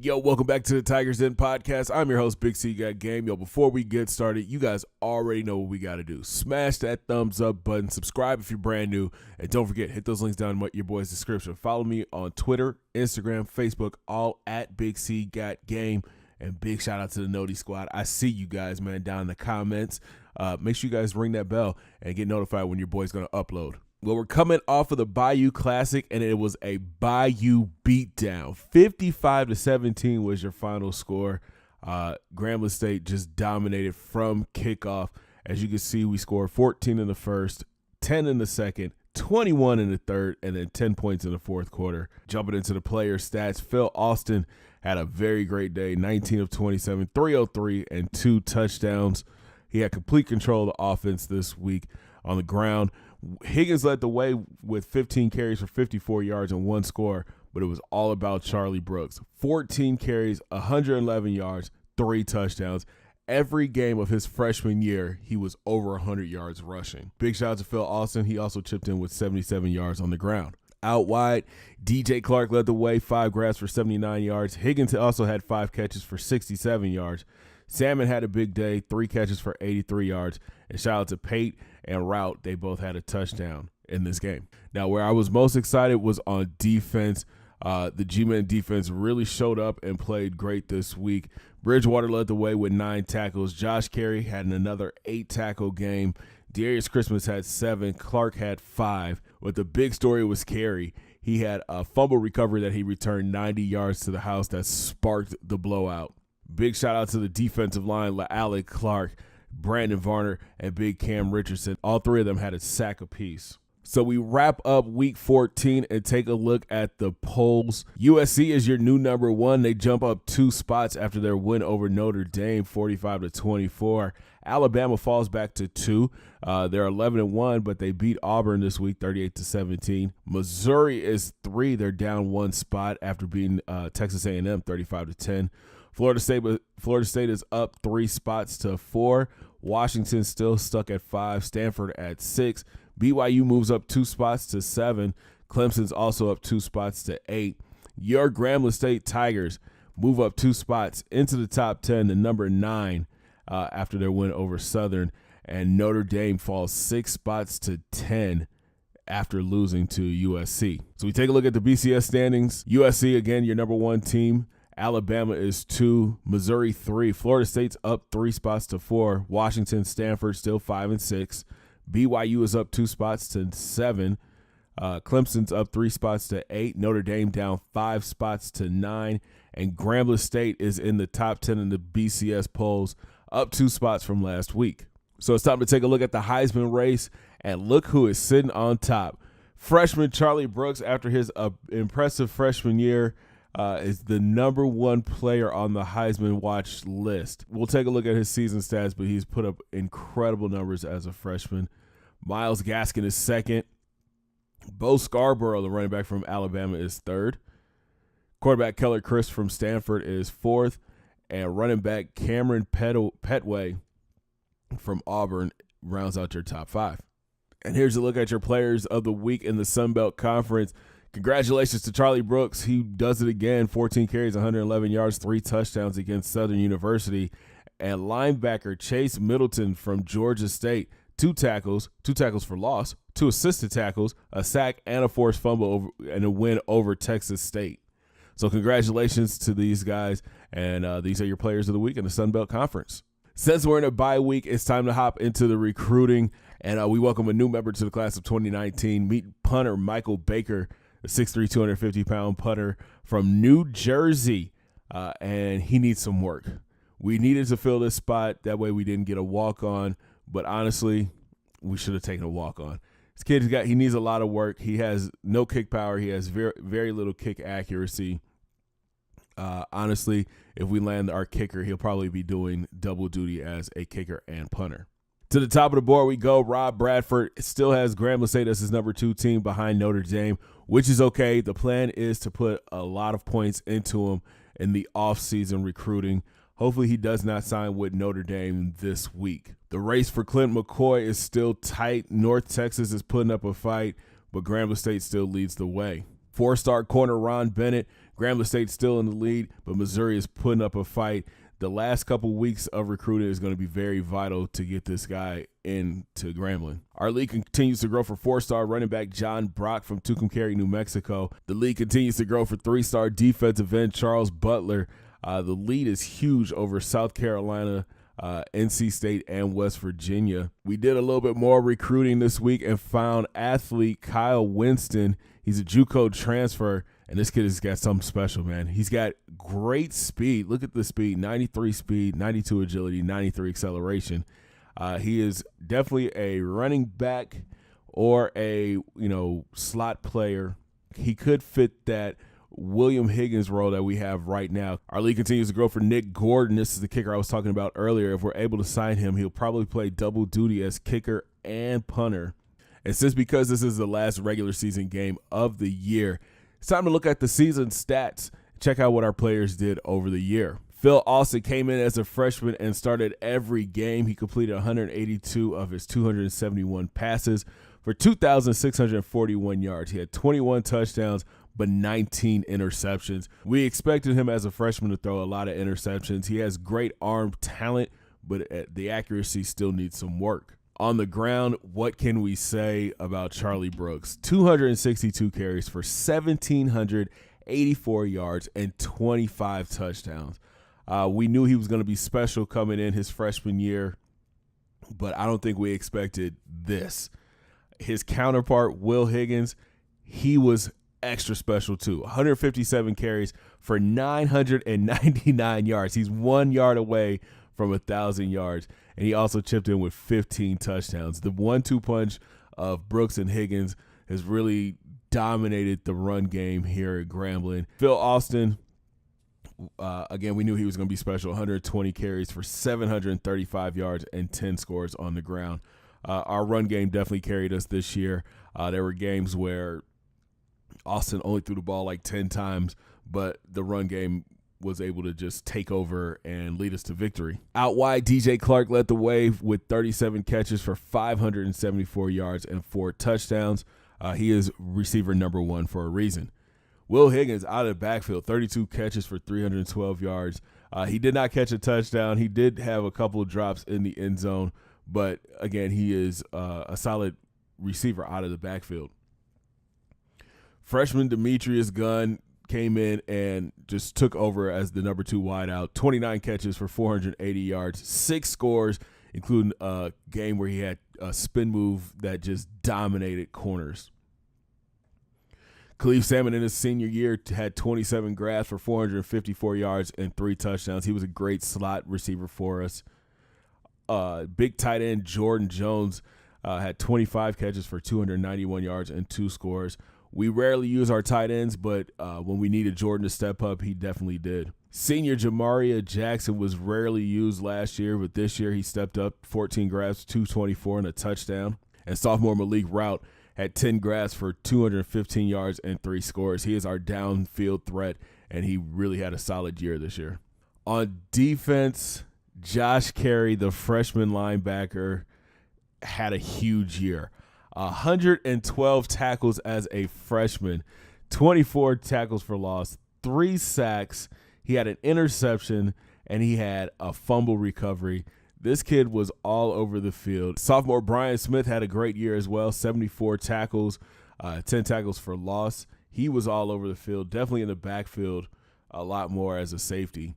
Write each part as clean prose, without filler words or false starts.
Yo, welcome back to the Tigers Den podcast. I'm your host, Big C Got Game. Yo, before we get started, you guys already know what we got to do. Smash that thumbs up button, subscribe if you're brand new, and don't forget, hit those links down in your boy's description. Follow me on Twitter, Instagram, Facebook, all at Big C Got Game. And big shout out to the Noti Squad. I see you guys, man, down in the comments. Make sure you guys ring that bell and get notified when your boy's going to upload. Well, we're coming off of the Bayou Classic, and it was a Bayou beatdown. 55-17 was your final score. Grambling State just dominated from kickoff. As you can see, we scored 14 in the first, 10 in the second, 21 in the third, and then 10 points in the fourth quarter. Jumping into the player stats, Phil Austin had a very great day, 19 of 27, 303, and 2 touchdowns. He had complete control of the offense this week on the ground. Higgins led the way with 15 carries for 54 yards and 1 score, but it was all about Charlie Brooks. 14 carries, 111 yards, 3 touchdowns. Every game of his freshman year, he was over 100 yards rushing. Big shout out to Phil Austin. He also chipped in with 77 yards on the ground. Out wide, DJ Clark led the way, 5 grabs for 79 yards. Higgins also had 5 catches for 67 yards. Salmon had a big day, 3 catches for 83 yards. And shout out to Pate and Route. They both had a touchdown in this game. Now, where I was most excited was on defense. The G-Men defense really showed up and played great this week. Bridgewater led the way with 9 tackles. Josh Carey had another 8-tackle game. Darius Christmas had 7. Clark had 5. But the big story was Carey. He had a fumble recovery that he returned 90 yards to the house that sparked the blowout. Big shout out to the defensive line, Alec Clark, Brandon Varner, and Big Cam Richardson. All 3 of them had a sack apiece. So we wrap up week 14 and take a look at the polls. USC is your new number 1. They jump up 2 spots after their win over Notre Dame, 45-24. Alabama falls back to 2. They're 11-1, but they beat Auburn this week, 38-17. Missouri is 3. They're down 1 spot after beating Texas A&M, 35-10. Florida State is up 3 spots to 4. Washington still stuck at 5. Stanford at 6. BYU moves up 2 spots to 7. Clemson's also up 2 spots to 8. Your Grambling State Tigers move up 2 spots into the top 10 to number 9 after their win over Southern. And Notre Dame falls 6 spots to 10 after losing to USC. So we take a look at the BCS standings. USC, again, your number 1 team. Alabama is 2, Missouri 3, Florida State's up 3 spots to 4, Washington, Stanford still 5 and 6, BYU is up 2 spots to 7, Clemson's up 3 spots to 8, Notre Dame down 5 spots to 9, and Grambling State is in the top 10 in the BCS polls, up 2 spots from last week. So it's time to take a look at the Heisman race, and look who is sitting on top. Freshman Charlie Brooks, after his impressive freshman year, is the number 1 player on the Heisman watch list. We'll take a look at his season stats, but he's put up incredible numbers as a freshman. Myles Gaskin is 2nd. Bo Scarborough, the running back from Alabama, is 3rd. Quarterback Keller Chris from Stanford is 4th. And running back Cameron Petway from Auburn rounds out your top 5. And here's a look at your players of the week in the Sun Belt Conference. Congratulations to Charlie Brooks. He does it again, 14 carries, 111 yards, 3 touchdowns against Southern University. And linebacker Chase Middleton from Georgia State, 2 tackles for loss, 2 assisted tackles, a sack, and a forced fumble and a win over Texas State. So congratulations to these guys, and these are your players of the week in the Sun Belt Conference. Since we're in a bye week, it's time to hop into the recruiting, and we welcome a new member to the class of 2019. Meet punter Michael Baker, the 6'3", 250-pound punter from New Jersey, and he needs some work. We needed to fill this spot. That way we didn't get a walk-on, but honestly, we should have taken a walk-on. This kid, he needs a lot of work. He has no kick power. He has very, very little kick accuracy. Honestly, if we land our kicker, he'll probably be doing double duty as a kicker and punter. To the top of the board we go. Rob Bradford still has Grambling State as his number 2 team behind Notre Dame, which is okay. The plan is to put a lot of points into him in the offseason recruiting. Hopefully he does not sign with Notre Dame this week. The race for Clint McCoy is still tight. North Texas is putting up a fight, but Grambling State still leads the way. Four-star corner Ron Bennett. Grambling State still in the lead, but Missouri is putting up a fight. The last couple weeks of recruiting is going to be very vital to get this guy into Grambling. Our league continues to grow for four-star running back John Brock from Tucumcari, New Mexico. The league continues to grow for three-star defensive end Charles Butler. The lead is huge over South Carolina, NC State, and West Virginia. We did a little bit more recruiting this week and found athlete Kyle Winston. He's a JUCO transfer, and this kid has got something special, man. He's got great speed. Look at the speed, 93 speed, 92 agility, 93 acceleration. He is definitely a running back or a, slot player. He could fit that William Higgins role that we have right now. Our league continues to grow for Nick Gordon. This is the kicker I was talking about earlier. If we're able to sign him, he'll probably play double duty as kicker and punter. And because this is the last regular season game of the year, it's time to look at the season stats. Check out what our players did over the year. Phil Austin came in as a freshman and started every game. He completed 182 of his 271 passes for 2,641 yards. He had 21 touchdowns, but 19 interceptions. We expected him as a freshman to throw a lot of interceptions. He has great arm talent, but the accuracy still needs some work. On the ground, what can we say about Charlie Brooks? 262 carries for 1,784 yards and 25 touchdowns. We knew he was going to be special coming in his freshman year, but I don't think we expected this. His counterpart, Will Higgins, he was extra special too. 157 carries for 999 yards. He's 1 yard away from 1,000 yards, and he also chipped in with 15 touchdowns. The 1-2 punch of Brooks and Higgins has really dominated the run game here at Grambling. Phil Austin, again, we knew he was going to be special. 120 carries for 735 yards and 10 scores on the ground. Our run game definitely carried us this year. There were games where Austin only threw the ball like 10 times, but the run game was able to just take over and lead us to victory. Out wide, DJ Clark led the way with 37 catches for 574 yards and 4 touchdowns. He is receiver number 1 for a reason. Will Higgins out of the backfield, 32 catches for 312 yards. He did not catch a touchdown. He did have a couple of drops in the end zone, but again, he is a solid receiver out of the backfield. Freshman Demetrius Gunn came in and just took over as the number 2 wideout. 29 catches for 480 yards, 6 scores, including a game where he had a spin move that just dominated corners. Khalif Salmon in his senior year had 27 grabs for 454 yards and 3 touchdowns. He was a great slot receiver for us. Big tight end Jordan Jones had 25 catches for 291 yards and 2 scores. We rarely use our tight ends, but when we needed Jordan to step up, he definitely did. Senior Jamaria Jackson was rarely used last year, but this year he stepped up, 14 grabs, 224, and a touchdown. And sophomore Malik Rout had 10 grabs for 215 yards and 3 scores. He is our downfield threat, and he really had a solid year this year. On defense, Josh Carey, the freshman linebacker, had a huge year. 112 tackles as a freshman, 24 tackles for loss, 3 sacks. He had an interception, and he had a fumble recovery. This kid was all over the field. Sophomore Brian Smith had a great year as well, 74 tackles, 10 tackles for loss. He was all over the field, definitely in the backfield a lot more as a safety.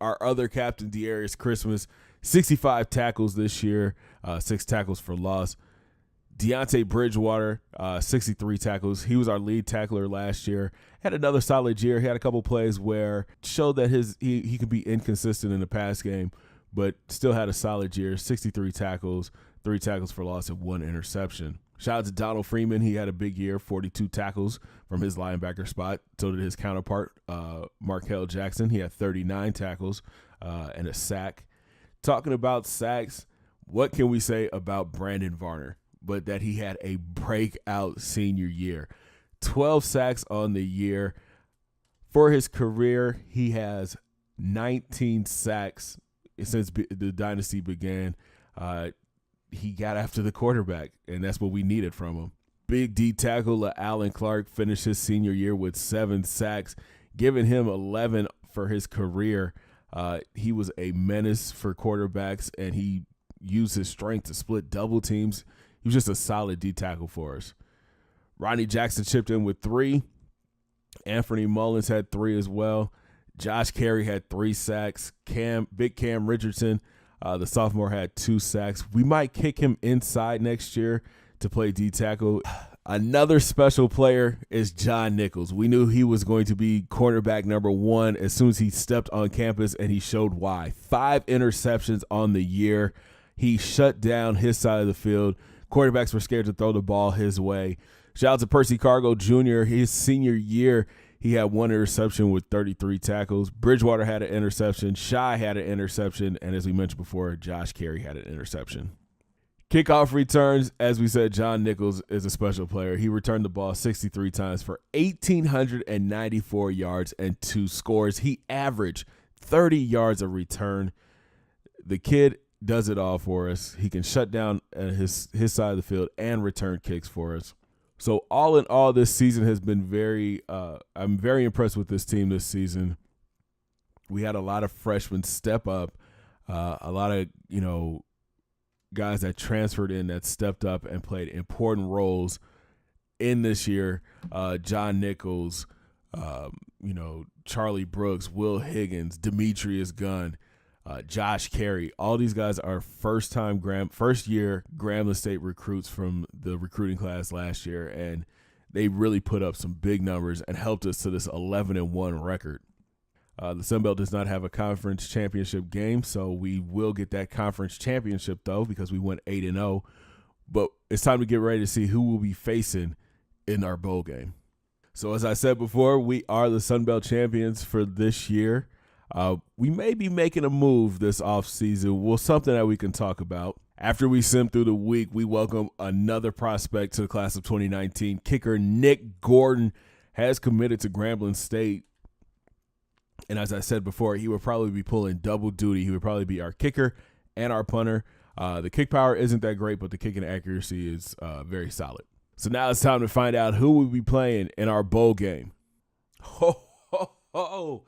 Our other captain, Dearius Christmas, 65 tackles this year, 6 tackles for loss. Deontay Bridgewater, 63 tackles. He was our lead tackler last year. Had another solid year. He had a couple plays where showed that he could be inconsistent in the pass game, but still had a solid year. 63 tackles, 3 tackles for loss, and 1 interception. Shout out to Donald Freeman. He had a big year, 42 tackles from his linebacker spot. So did his counterpart, Markel Jackson. He had 39 tackles and a sack. Talking about sacks, what can we say about Brandon Varner? But that he had a breakout senior year. 12 sacks on the year. For his career, he has 19 sacks since the Dynasty began. He got after the quarterback, and that's what we needed from him. Big D tackle Alan Clark finished his senior year with 7 sacks, giving him 11 for his career. He was a menace for quarterbacks, and he used his strength to split double teams. He was just a solid D tackle for us. Ronnie Jackson chipped in with 3. Anthony Mullins had 3 as well. Josh Carey had 3 sacks. Big Cam Richardson, the sophomore, had 2 sacks. We might kick him inside next year to play D tackle. Another special player is John Nichols. We knew he was going to be cornerback number 1 as soon as he stepped on campus, and he showed why. 5 interceptions on the year. He shut down his side of the field. Quarterbacks were scared to throw the ball his way. Shout out to Percy Cargo Jr. His senior year, he had 1 interception with 33 tackles. Bridgewater had an interception. Shy had an interception. And as we mentioned before, Josh Carey had an interception. Kickoff returns, as we said, John Nichols is a special player. He returned the ball 63 times for 1,894 yards and 2 scores. He averaged 30 yards a return. The kid does it all for us. He can shut down his side of the field and return kicks for us. So all in all, this season has been I'm very impressed with this team this season. We had a lot of freshmen step up, a lot of, guys that transferred in that stepped up and played important roles in this year. John Nichols, Charlie Brooks, Will Higgins, Demetrius Gunn, Josh Carey. All these guys are first year Grambling State recruits from the recruiting class last year, and they really put up some big numbers and helped us to this 11-1 record. The Sun Belt does not have a conference championship game, so we will get that conference championship, though, because we went 8-0. But it's time to get ready to see who we'll be facing in our bowl game. So as I said before, we are the Sun Belt champions for this year. We may be making a move this offseason. Well, something that we can talk about. After we sim through the week, we welcome another prospect to the class of 2019. Kicker Nick Gordon has committed to Grambling State. And as I said before, he would probably be pulling double duty. He would probably be our kicker and our punter. The kick power isn't that great, but the kicking accuracy is very solid. So now it's time to find out who we'll be playing in our bowl game. Ho, ho, ho.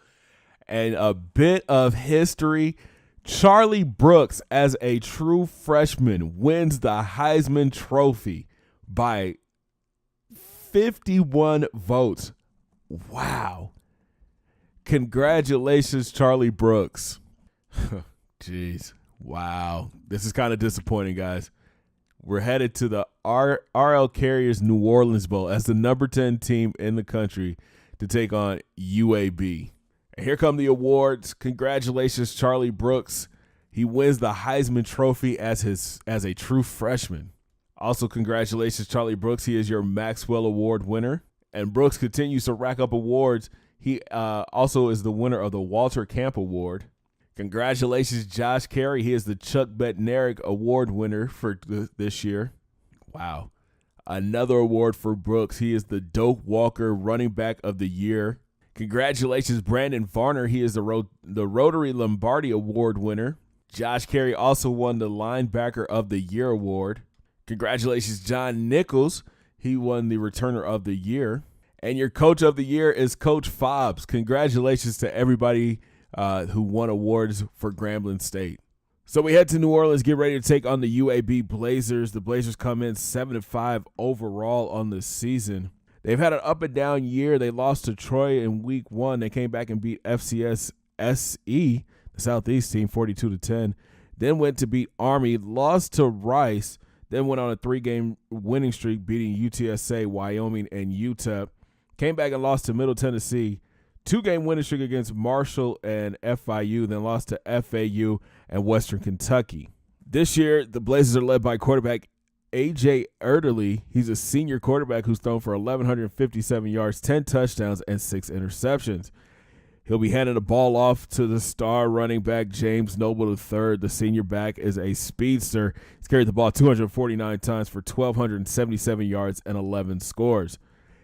And a bit of history. Charlie Brooks, as a true freshman, wins the Heisman Trophy by 51 votes. Wow. Congratulations, Charlie Brooks. Jeez. Wow. This is kind of disappointing, guys. We're headed to the RL Carriers New Orleans Bowl as the number 10 team in the country to take on UAB. And here come the awards. Congratulations, Charlie Brooks. He wins the Heisman Trophy as a true freshman. Also, congratulations, Charlie Brooks. He is your Maxwell Award winner. And Brooks continues to rack up awards. He also is the winner of the Walter Camp Award. Congratulations, Josh Carey. He is the Chuck Bednarik Award winner for this year. Wow. Another award for Brooks. He is the Doak Walker Running Back of the Year. Congratulations, Brandon Varner. He is the Rotary Lombardi Award winner. Josh Carey also won the Linebacker of the Year award. Congratulations, John Nichols. He won the Returner of the Year. And your Coach of the Year is Coach Fobbs. Congratulations to everybody who won awards for Grambling State. So we head to New Orleans, get ready to take on the UAB Blazers. The Blazers come in 7-5 overall on the season. They've had an up and down year. They lost to Troy in week 1. They came back and beat FCS SE, the Southeast team, 42-10. Then went to beat Army, lost to Rice, then went on a 3-game winning streak, beating UTSA, Wyoming, and UTEP. Came back and lost to Middle Tennessee. 2-game winning streak against Marshall and FIU, then lost to FAU and Western Kentucky. This year, the Blazers are led by quarterback A.J. Erdely. He's a senior quarterback who's thrown for 1,157 yards, 10 touchdowns, and 6 interceptions. He'll be handing the ball off to the star running back, James Noble III. The senior back is a speedster. He's carried the ball 249 times for 1,277 yards and 11 scores.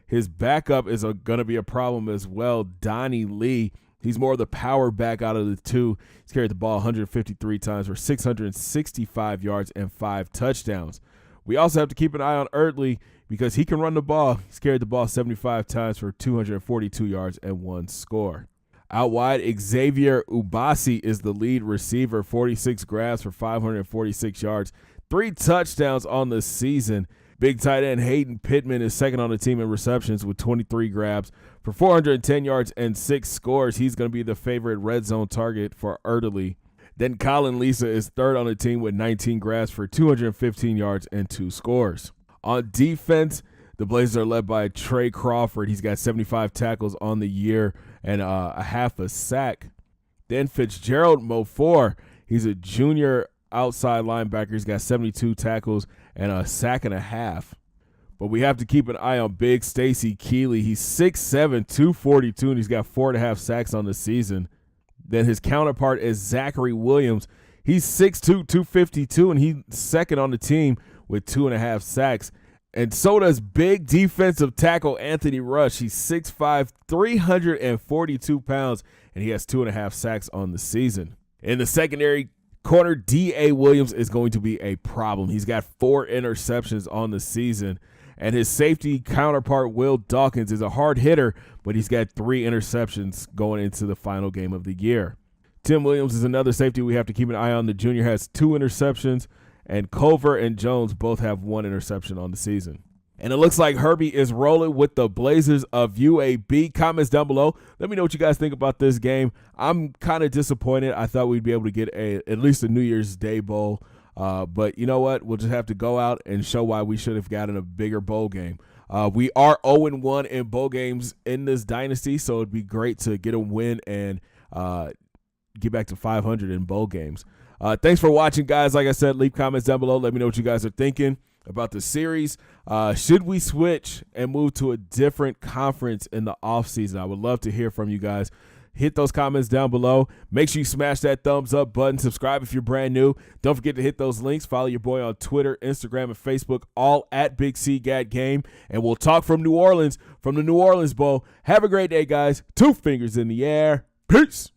His backup is going to be a problem as well, Donnie Lee. He's more of the power back out of the two. He's carried the ball 153 times for 665 yards and 5 touchdowns. We also have to keep an eye on Erdley because he can run the ball. He's carried the ball 75 times for 242 yards and 1 score. Out wide, Xavier Ubasi is the lead receiver, 46 grabs for 546 yards, 3 touchdowns on the season. Big tight end Hayden Pittman is second on the team in receptions with 23 grabs for 410 yards and 6 scores. He's going to be the favorite red zone target for Erdley. Then Colin Lisa is third on the team with 19 grabs for 215 yards and 2 scores. On defense, the Blazers are led by Trey Crawford. He's got 75 tackles on the year and a half a sack. Then Fitzgerald Mofor, he's a junior outside linebacker. He's got 72 tackles and a sack and a half. But we have to keep an eye on Big Stacy Keeley. He's 6'7", 242, and he's got 4.5 sacks on the season. Then his counterpart is Zachary Williams. He's 6'2", 252, and he's second on the team with 2.5 sacks. And so does big defensive tackle Anthony Rush. He's 6'5", 342 pounds, and he has 2.5 sacks on the season. In the secondary, corner D.A. Williams is going to be a problem. He's got 4 interceptions on the season. And his safety counterpart, Will Dawkins, is a hard hitter, but he's got 3 interceptions going into the final game of the year. Tim Williams is another safety we have to keep an eye on. The junior has 2 interceptions, and Culver and Jones both have 1 interception on the season. And it looks like Herbie is rolling with the Blazers of UAB. Comments down below. Let me know what you guys think about this game. I'm kind of disappointed. I thought we'd be able to get at least a New Year's Day bowl. But you know what? We'll just have to go out and show why we should have gotten a bigger bowl game. We are 0-1 in bowl games in this dynasty, so it'd be great to get a win and get back to 500 in bowl games. Thanks for watching, guys. Like I said, leave comments down below. Let me know what you guys are thinking about the series. Should we switch and move to a different conference in the offseason? I would love to hear from you guys. Hit those comments down below. Make sure you smash that thumbs up button. Subscribe if you're brand new. Don't forget to hit those links. Follow your boy on Twitter, Instagram, and Facebook, all at Big C Gat Game. And we'll talk from New Orleans, from the New Orleans Bowl. Have a great day, guys. 2 fingers in the air. Peace.